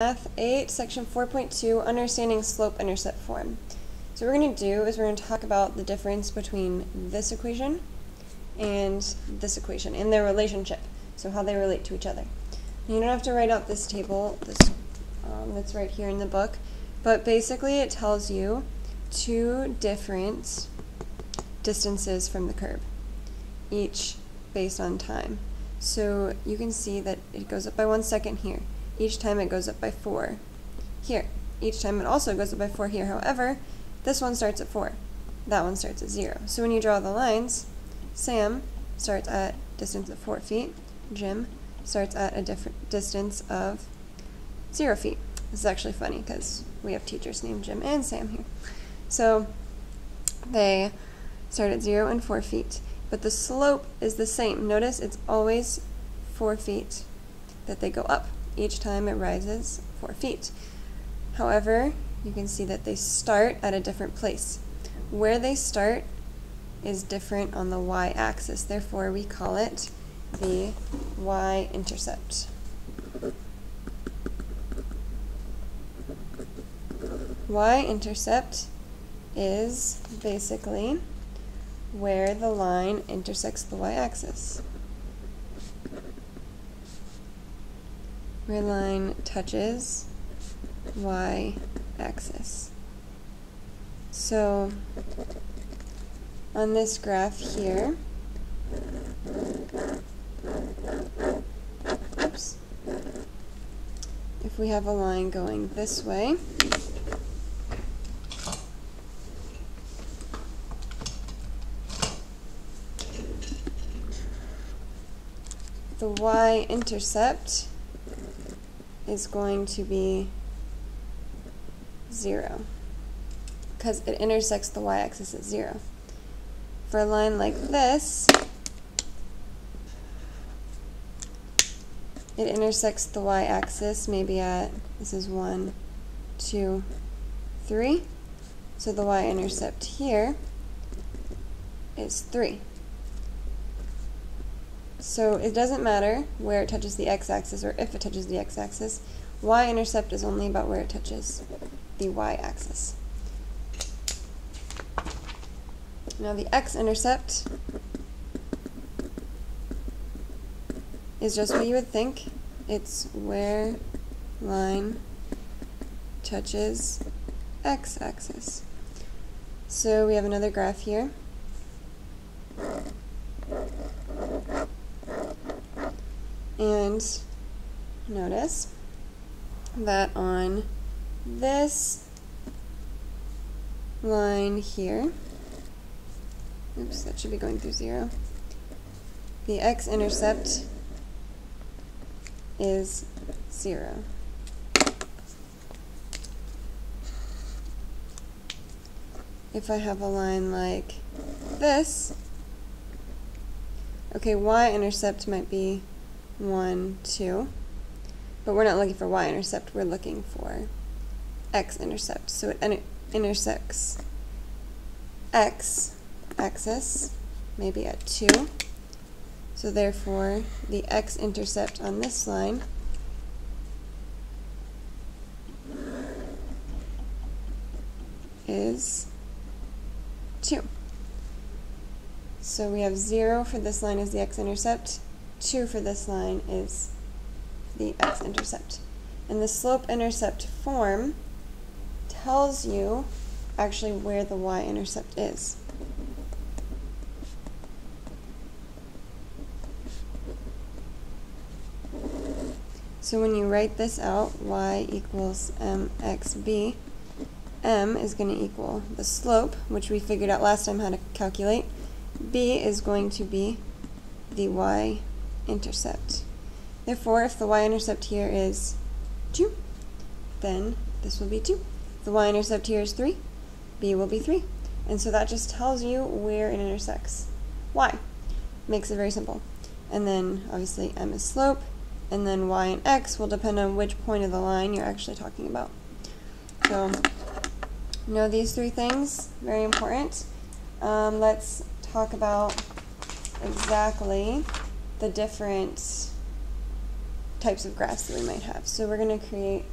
Math 8, Section 4.2, Understanding Slope-Intercept Form. So what we're going to do is we're going to talk about the difference between this equation and this equation and their relationship, so how they relate to each other. And you don't have to write out this table that's right here in the book, but basically it tells you two different distances from the curve, each based on time. So you can see that it goes up by 1 second here. Each time it goes up by 4 here. Each time it also goes up by 4 here. However, this one starts at 4. That one starts at 0. So when you draw the lines, Sam starts at distance of 4 feet. Jim starts at a different distance of 0 feet. This is actually funny because we have teachers named Jim and Sam here. So they start at 0 and 4 feet. But the slope is the same. Notice it's always 4 feet that they go up. Each time it rises 4 feet. However, you can see that they start at a different place. Where they start is different on the y-axis. Therefore, we call it the y-intercept. Y-intercept is basically where the line intersects the y-axis. Where line touches y-axis. So on this graph here, oops, if we have a line going this way, the y-intercept is going to be 0 because it intersects the y-axis at 0. For a line like this, it intersects the y-axis maybe at, this is 1, 2, 3. So the y-intercept here is 3. So it doesn't matter where it touches the x-axis or if it touches the x-axis. Y-intercept is only about where it touches the y-axis. Now the x-intercept is just what you would think. It's where line touches x-axis. So we have another graph here. And notice that on this line here, oops, that should be going through 0, the x-intercept is 0. If I have a line like this, okay, y-intercept might be 1, 2, but we're not looking for y-intercept, we're looking for x-intercept. So it intersects x-axis, maybe at 2. So therefore, the x-intercept on this line is 2. So we have 0 for this line is the x-intercept, 2 for this line is the x-intercept. And the slope-intercept form tells you actually where the y-intercept is. So when you write this out, y equals mxb, m is going to equal the slope, which we figured out last time how to calculate. B is going to be the y-intercept. Therefore, if the y-intercept here is 2, then this will be 2. If the y-intercept here is 3, b will be 3. And so that just tells you where it intersects y. Makes it very simple. And then, obviously, m is slope, and then y and x will depend on which point of the line you're actually talking about. So, know these 3 things, very important. Let's talk about exactly the different types of graphs that we might have. So we're going to create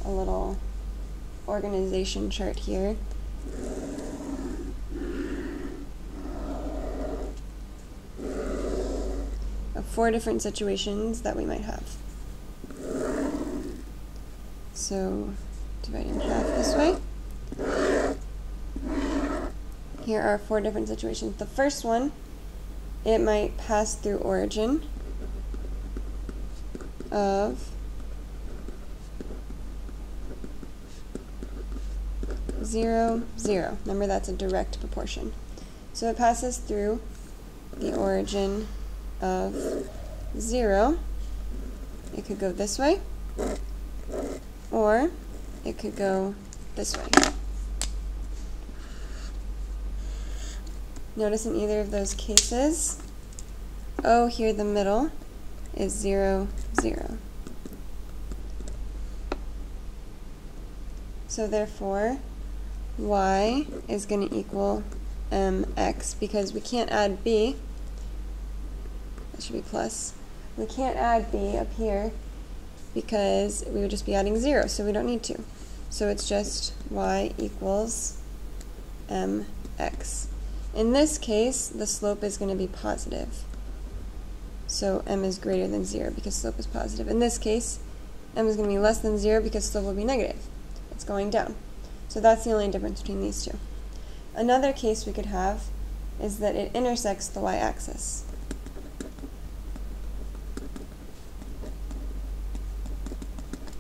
a little organization chart here. Of 4 different situations that we might have. So divide in half this way. Here are 4 different situations. The first one, it might pass through origin of 0, 0. Remember, that's a direct proportion. So it passes through the origin of 0. It could go this way, or it could go this way. Notice in either of those cases, O here, the middle, is 0, 0. So therefore, y is going to equal mx, because we can't add b. That should be plus. We can't add b up here because we would just be adding 0, so we don't need to. So it's just y equals mx. In this case, the slope is going to be positive. So m is greater than 0 because slope is positive. In this case, m is going to be less than 0 because slope will be negative. It's going down. So that's the only difference between these two. Another case we could have is that it intersects the y-axis.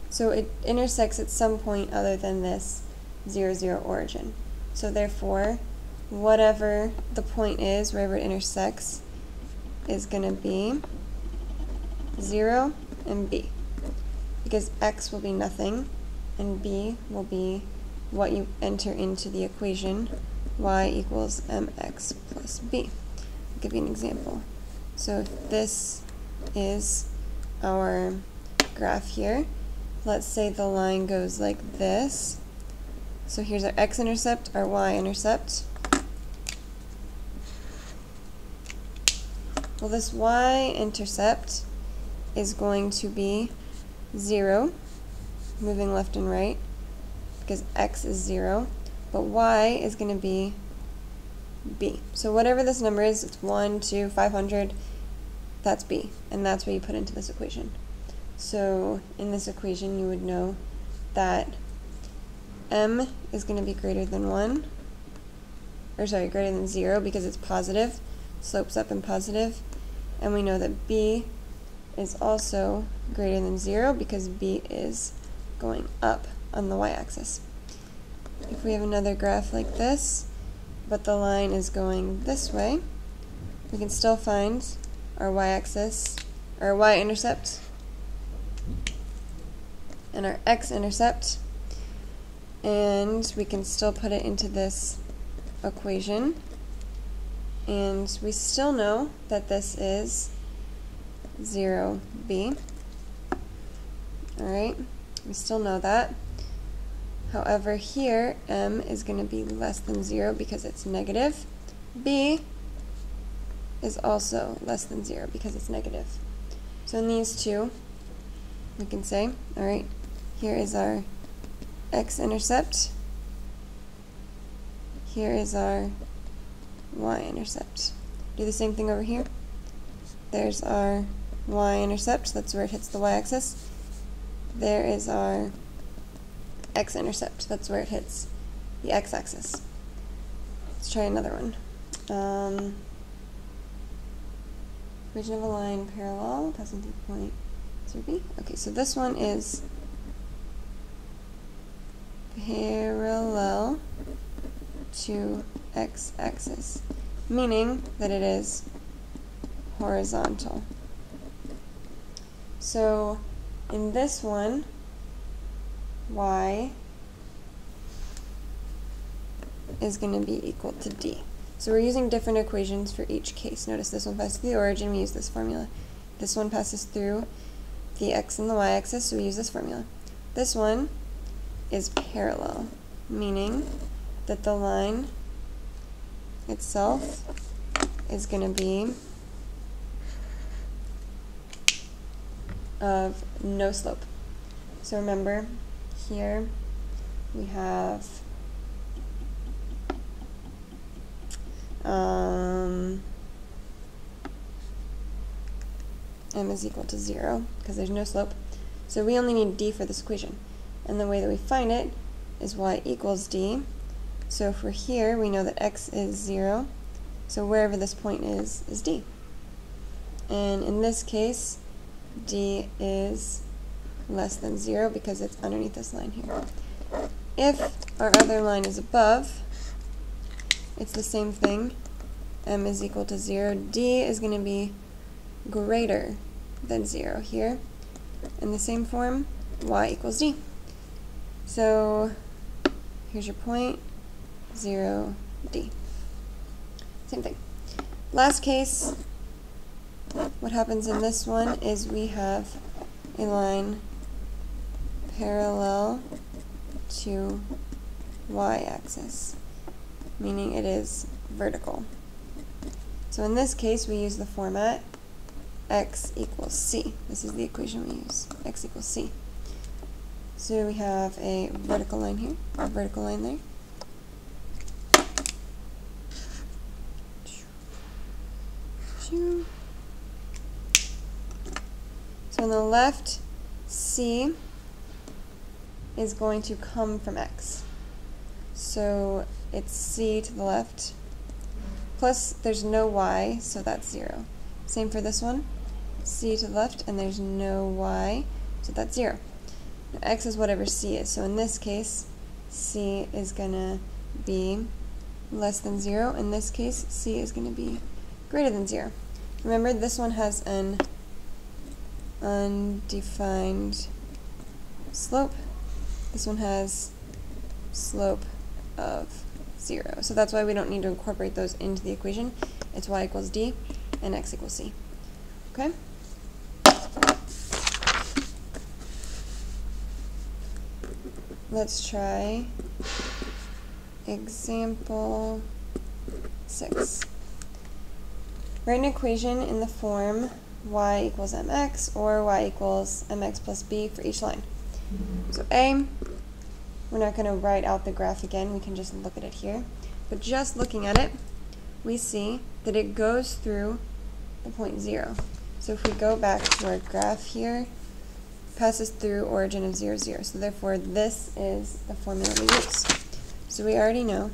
So it intersects at some point other than this 0, 0 origin. So therefore, whatever the point is, wherever it intersects, is going to be 0 and b. Because x will be nothing, and b will be what you enter into the equation, y equals mx plus b. I'll give you an example. So if this is our graph here, let's say the line goes like this. So here's our x-intercept, our y-intercept. Well, this y-intercept is going to be 0, moving left and right, because x is 0, but y is going to be b. So whatever this number is, it's 1, 2, 500, that's b, and that's what you put into this equation. So in this equation, you would know that m is going to be greater than 1, or sorry, greater than 0 because it's positive, slopes up and positive, and we know that b is also greater than 0 because b is going up on the y-axis. If we have another graph like this, but the line is going this way, we can still find our y-axis, our y-intercept, and our x-intercept, and we can still put it into this equation, and we still know that this is 0b. Alright, we still know that. However, here m is going to be less than 0 because it's negative. B is also less than 0 because it's negative. So in these two, we can say, alright, here is our x-intercept, here is our y-intercept. Do the same thing over here. There's our y-intercept, that's where it hits the y-axis. There is our x-intercept, that's where it hits the x-axis. Let's try another one. Region of a line parallel, passing through point 0b. Okay, so this one is parallel to x-axis, meaning that it is horizontal. So in this one, y is going to be equal to d. So we're using different equations for each case. Notice this one passes through the origin, we use this formula. This one passes through the x and the y-axis, so we use this formula. This one is parallel, meaning that the line itself is going to be of no slope. So remember, here we have m is equal to 0 because there's no slope. So we only need d for this equation. And the way that we find it is y equals d. So if we're here, we know that x is 0. So wherever this point is d. And in this case, d is less than 0 because it's underneath this line here. If our other line is above, it's the same thing. M is equal to 0. D is going to be greater than 0 here. In the same form, y equals d. So here's your point, 0, d. Same thing. Last case, what happens in this one is we have a line parallel to y-axis, meaning it is vertical. So in this case, we use the format x equals c. This is the equation we use, x equals c. So we have a vertical line here, a vertical line there. So on the left, c is going to come from x. So it's c to the left, plus there's no y, so that's 0. Same for this one, c to the left, and there's no y, so that's 0. Now, x is whatever c is, so in this case, c is going to be less than 0. In this case, c is going to be greater than 0. Remember, this one has an undefined slope. This one has slope of 0. So that's why we don't need to incorporate those into the equation. It's y equals d and x equals c. Okay? Let's try example 6. Write an equation in the form y equals mx or y equals mx plus b for each line. So A, we're not going to write out the graph again, we can just look at it here. But just looking at it, we see that it goes through the point 0. So if we go back to our graph here, passes through origin of 0, 0. So therefore this is the formula we use. So we already know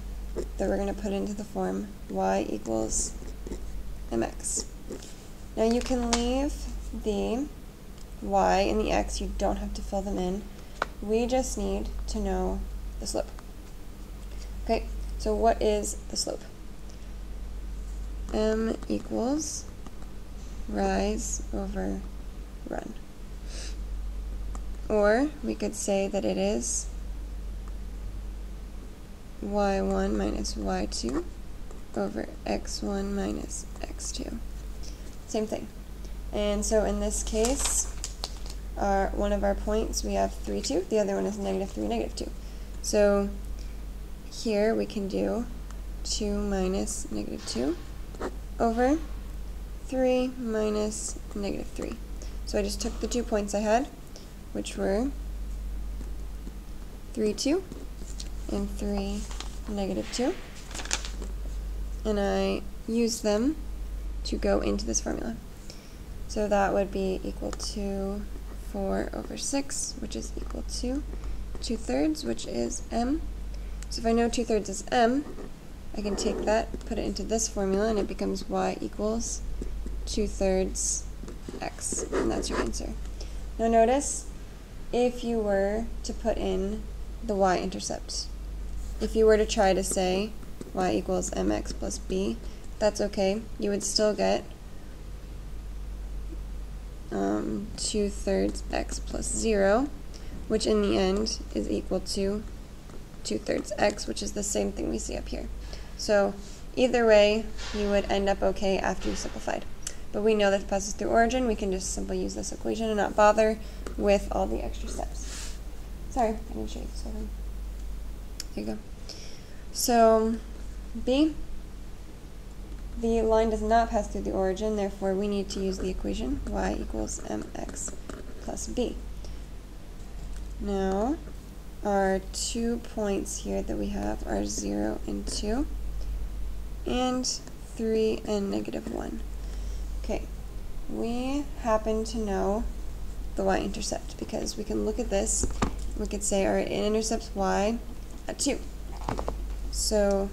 that we're going to put into the form y equals mx. Now you can leave the y and the x, you don't have to fill them in. We just need to know the slope. Okay, so what is the slope? M equals rise over run. Or we could say that it is y1 minus y2 over x1 minus x2. Same thing. And so in this case, one of our points, we have 3, 2. The other one is -3, -2. So here we can do 2 minus -2 over 3 minus -3. So I just took the 2 points I had, which were 3, 2 and 3, -2. And I used them to go into this formula. So that would be equal to 4 over 6, which is equal to 2/3, which is m. So if I know 2/3 is m, I can take that, put it into this formula, and it becomes y equals 2/3 x, and that's your answer. Now notice, if you were to put in the y-intercept, if you were to try to say y equals mx plus b, that's okay. You would still get 2/3 x plus 0, which in the end is equal to 2/3 x, which is the same thing we see up here. So either way, you would end up okay after you simplified. But we know that it passes through origin, we can just simply use this equation and not bother with all the extra steps. Sorry, I didn't show you this one. Here you go. So B, the line does not pass through the origin, therefore we need to use the equation y equals mx plus b. Now, our 2 points here that we have are 0 and 2, and 3 and -1. Okay, we happen to know the y-intercept because we can look at this. We could say, all right, it intercepts y at 2. So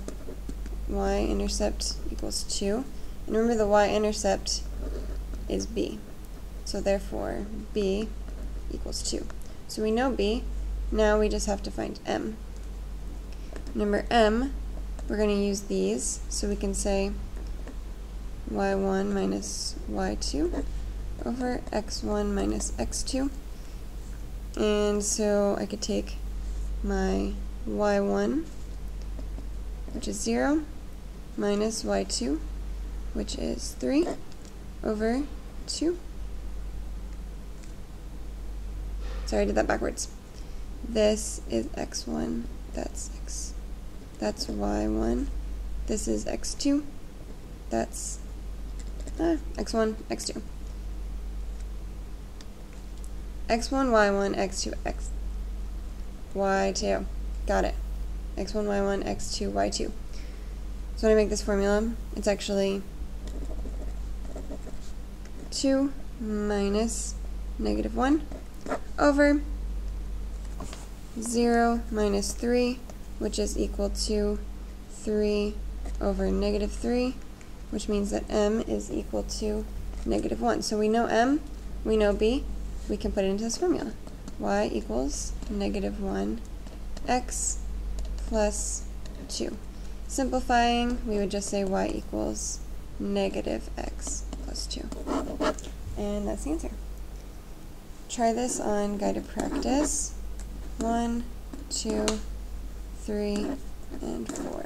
y-intercept equals 2. And remember, the y-intercept is b. So therefore, b equals 2. So we know b. Now we just have to find m. Remember, m, we're going to use these. So we can say y1 minus y2 over x1 minus x2. And so I could take my y1, which is 0, minus y2, which is 3, over 2. Sorry, I did that backwards. This is x1, that's y1. This is x2, that's x1, x2. x1, y1, x2, y2. Got it. x1, y1, x2, y2. So when I make this formula, it's actually 2 minus -1 over 0 minus 3, which is equal to 3 over -3, which means that m is equal to -1. So we know m, we know b, we can put it into this formula. Y equals -1 x plus 2. Simplifying, we would just say y equals -x plus 2. And that's the answer. Try this on guided practice. 1, 2, 3, and 4.